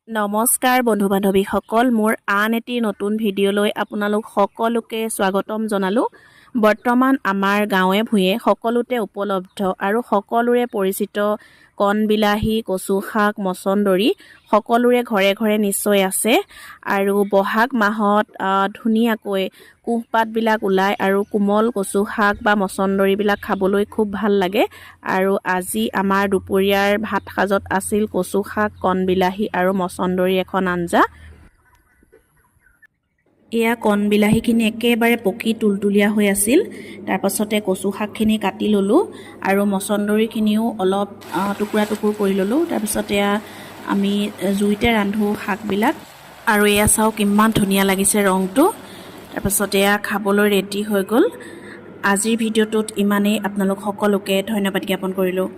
নমস্কাৰ বন্ধু বান্ধৱীসকল, মোৰ আন এটি নতুন ভিডিঅ'লৈ আপোনালোক সকলোকে স্বাগতম জনালোঁ। বৰ্তমান আমাৰ গাঁৱে ভূঞে সকলোতে উপলব্ধ আৰু সকলোৰে পৰিচিত কণবিলাহী, কচু শাক, মচন্দৰী সকলোৰে ঘৰে ঘৰে নিশ্চয় আছে। আৰু বহাগ মাহত ধুনীয়াকৈ কুঁহপাতবিলাক ওলায় আৰু কোমল কচু শাক বা মচন্দৰীবিলাক খাবলৈ খুব ভাল লাগে। আৰু আজি আমাৰ দুপৰীয়াৰ ভাত সাজত আছিল কচু শাক, কণবিলাহী আৰু মচন্দৰী এখন আঞ্জা। এয়া কণবিলাহীখিনি একেবাৰে পকি তুলতুলীয়া হৈ আছিল। তাৰপাছতে কচু শাকখিনি কাটি ল'লোঁ আৰু মচন্দৰীখিনিও অলপ টুকুৰা টুকুৰ কৰি ল'লোঁ। তাৰপিছত এয়া আমি জুইতে ৰান্ধোঁ শাকবিলাক। আৰু এয়া চাওক কিমান ধুনীয়া লাগিছে ৰংটো। তাৰপাছত এয়া খাবলৈ ৰেডি হৈ গ'ল। আজিৰ ভিডিঅ'টোত ইমানেই। আপোনালোক সকলোকে ধন্যবাদ জ্ঞাপন কৰিলোঁ।